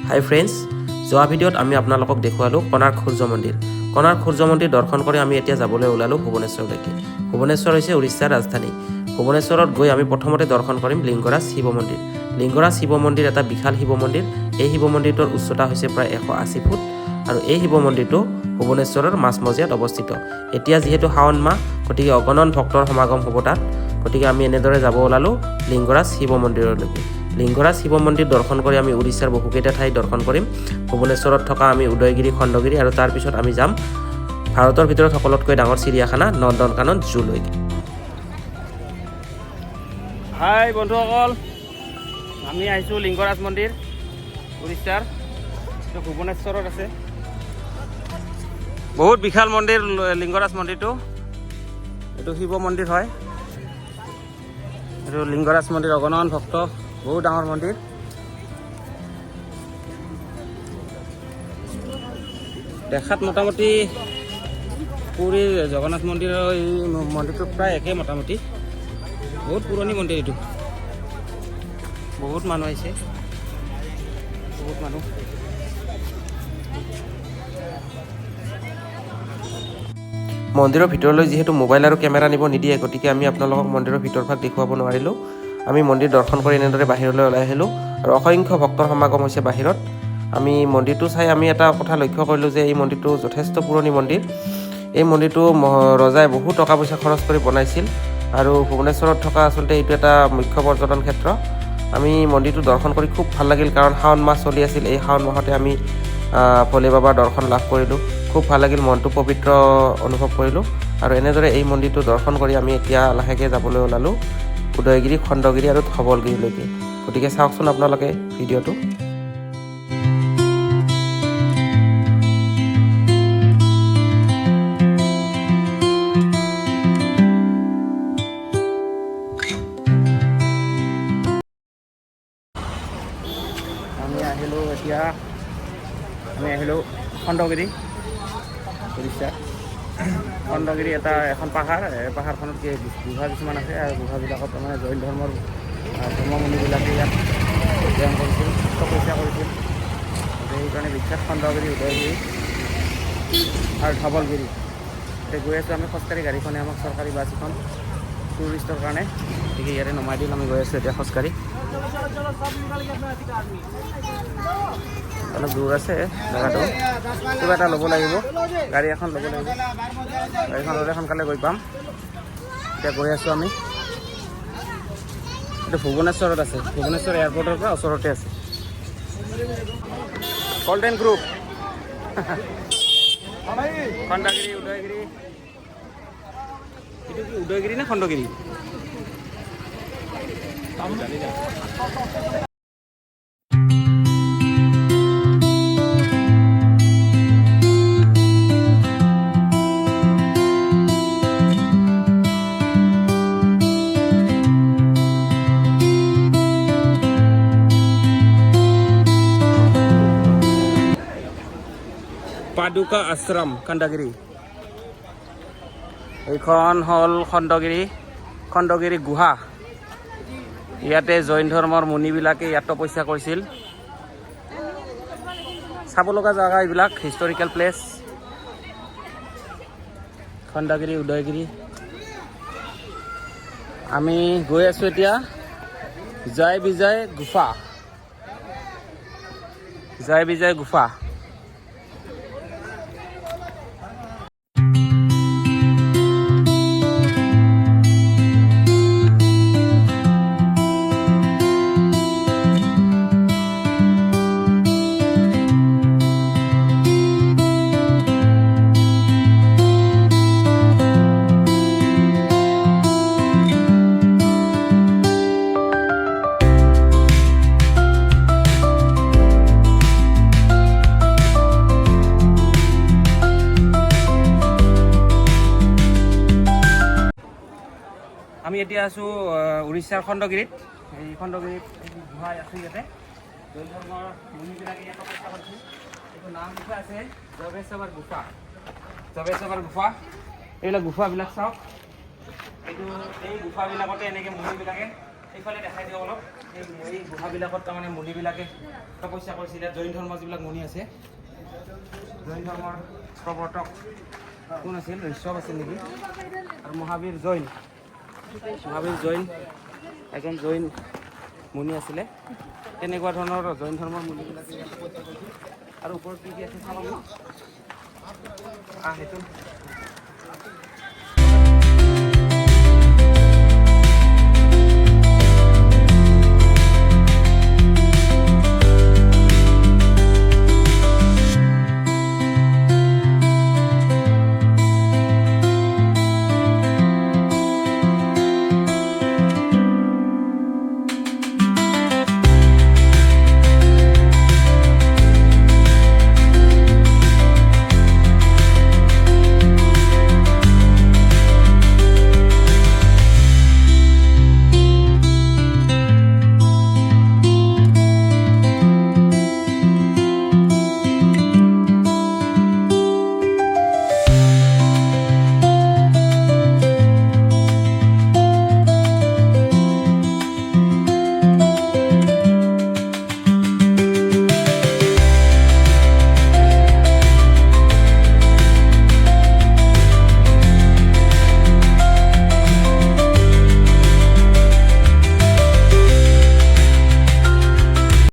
হাই friends, যোৱা ভিডিঅ'ত আমি আপোনালোকক দেখুৱালোঁ কোণাৰ্ক সূৰ্য মন্দিৰ। কোণাৰ্ক সূৰ্য মন্দিৰ দৰ্শন কৰি আমি এতিয়া যাবলৈ ওলালোঁ ভুৱনেশ্বৰলৈকে। ভুৱনেশ্বৰ হৈছে উৰিষ্যাৰ ৰাজধানী। ভুৱনেশ্বৰত গৈ আমি প্ৰথমতে দৰ্শন কৰিম লিংগৰাজ শিৱ মন্দিৰ। লিংগৰাজ শিৱ মন্দিৰ এটা বিশাল শিৱ মন্দিৰ। এই শিৱ মন্দিৰটোৰ উচ্চতা হৈছে প্ৰায় 180 ফুট আৰু এই শিৱ মন্দিৰটো ভুৱনেশ্বৰৰ মাজমজিয়াত অৱস্থিত। এতিয়া যিহেতু শাওণ মাহ, গতিকে অগণন ভক্তৰ সমাগম হ'ব তাত। গতিকে আমি এনেদৰে যাব ওলালোঁ লিংগৰাজ শিৱ মন্দিৰলৈকে। লিংগৰাজ শিৱ মন্দিৰ দৰ্শন কৰি আমি উৰিষ্যাৰ বহুকেইটা ঠাই দৰ্শন কৰিম। ভুৱনেশ্বৰত থকা আমি উদয়গিৰি, খণ্ডগিৰি আৰু তাৰপিছত আমি যাম ভাৰতৰ ভিতৰত সকলোতকৈ ডাঙৰ চিৰিয়াখানা নন্দনকানন জুলৈকে। হাই বন্ধুসকল, আমি আহিছোঁ লিংগৰাজ মন্দিৰ উৰিষ্যাৰ, ভুৱনেশ্বৰত আছে। বহুত বিশাল মন্দিৰ লিংগৰাজ মন্দিৰটো। এইটো শিৱ মন্দিৰ হয়। এইটো লিংগৰাজ মন্দিৰ, অগণন ভক্ত, বহুত ডাঙৰ মন্দিৰ। দেখাত মোটামুটি পুৰীৰ জগন্নাথ মন্দিৰৰ এই মন্দিৰটো প্ৰায় একে মোটামুটি। বহুত পুৰণি মন্দিৰ এইটো। বহুত মানুহ আহিছে, বহুত মানুহ। মন্দিৰৰ ভিতৰলৈ যিহেতু মোবাইল আৰু কেমেৰা নিব নিদিয়ে, গতিকে আমি আপোনালোকক মন্দিৰৰ ভিতৰভাগ দেখুৱাব নোৱাৰিলোঁ। আমি মন্দিৰ দৰ্শন কৰি এনেদৰে বাহিৰলৈ ওলাই আহিলোঁ আৰু অসংখ্য ভক্তৰ সমাগম হৈছে বাহিৰত। আমি মন্দিৰটো চাই আমি এটা কথা লক্ষ্য কৰিলোঁ যে এই মন্দিৰটো যথেষ্ট পুৰণি মন্দিৰ। এই মন্দিৰটো ৰজাই বহু টকা পইচা খৰচ কৰি বনাইছিল আৰু ভুৱনেশ্বৰত থকা আচলতে এইটো এটা মুখ্য পৰ্যটন ক্ষেত্ৰ। আমি মন্দিৰটো দৰ্শন কৰি খুব ভাল লাগিল, কাৰণ শাওণ মাহ চলি আছিল। এই শাওণ মাহতে আমি ভোলে বাবাৰ দৰ্শন লাভ কৰিলোঁ। খুব ভাল লাগিল, মনটো পবিত্ৰ অনুভৱ কৰিলোঁ আৰু এনেদৰে এই মন্দিৰটো দৰ্শন কৰি আমি এতিয়া লাহেকৈ যাবলৈ ওলালোঁ উদয়গিৰি, খণ্ডগিৰি আৰু ধৱলগিৰিলৈকে। গতিকে চাওকচোন আপোনালোকে ভিডিঅ'টো। আমি আহিলোঁ খণ্ডগিৰি, উৰিষ্যাৰ। খণ্ডগিৰি এখন পাহাৰ। পাহাৰখনত গুহা কিছুমান আছে আৰু গুহাবিলাকত তাৰমানে জৈন ধৰ্মৰ ধৰ্মমুনিবিলাকে ইয়াত ধ্যান কৰিছিল, তপস্যা কৰিছিল। সেইকাৰণে বিখ্যাত খণ্ডগিৰি, উদয়গিৰি আৰু ধৱলগিৰি। এতিয়া গৈ আছোঁ আমি খোজকাঢ়ি। গাড়ীখনে আমাক চৰকাৰী বাছ এখন টুৰিষ্টৰ কাৰণে, গতিকে ইয়াতে নমাই দিল। আমি গৈ আছোঁ এতিয়া খোজকাঢ়ি। অলপ দূৰ আছে জেগাটো, কিবা এটা ল'ব লাগিব, গাড়ী এখন ল'ব লাগিব। গাড়ীখন ল'লে সোনকালে গৈ পাম। এতিয়া গৈ আছোঁ আমি। এইটো ভুৱনেশ্বৰত আছে, ভুৱনেশ্বৰ এয়াৰপৰ্টৰ পৰা ওচৰতে আছে। Golden group, Khandagiri, Udayagiri. এইটো কি উদয়গিৰি নে খণ্ডগিৰি? পাদুকা আশ্ৰম, খণ্ডগিৰি। এইখন হ'ল খণ্ডগিৰি গুহা। ইয়াতে জৈন ধৰ্মৰ মুনিবিলাকে ইয়াত তপস্যা কৰিছিল। চাব লগা জেগা এইবিলাক, হিষ্টৰিকেল প্লেচ। খণ্ডগিৰি, উদয়গিৰি। আমি গৈ আছোঁ এতিয়া জয় বিজয় গুফা। আমি এতিয়া আছোঁ উৰিষ্যাৰ খণ্ডগিৰিত। এই খণ্ডগিৰিত গুহা আছে ইয়াতে। জৈন ধৰ্মৰ মুনিবিলাকে ইয়াত তপস্যা কৰিছিল। এইটো নাম লিখা আছে জবেশ্বৰৰ গুফা। এইবিলাক গুফাবিলাক চাওক। এই গুফাবিলাকতে এনেকৈ মুনিবিলাকে এইফালে দেখাই দিয়ক অলপ। এই গুহাবিলাকত তাৰমানে মুনিবিলাকে তপস্যা কৰিছিলে। জৈন ধৰ্মৰ যিবিলাক মুনি আছে, জৈন ধৰ্মৰ প্ৰৱৰ্তক কোন আছিল? ঋষভ আছিল নেকি? আৰু মহাবীৰ জৈন এজন জৈন মুনি আছিলে। তেনেকুৱা ধৰণৰ জৈন ধৰ্মৰ মুনিবিলাকে তপস্যা কৰিছিল। আৰু ওপৰত কি আছে চাওঁ সেইটো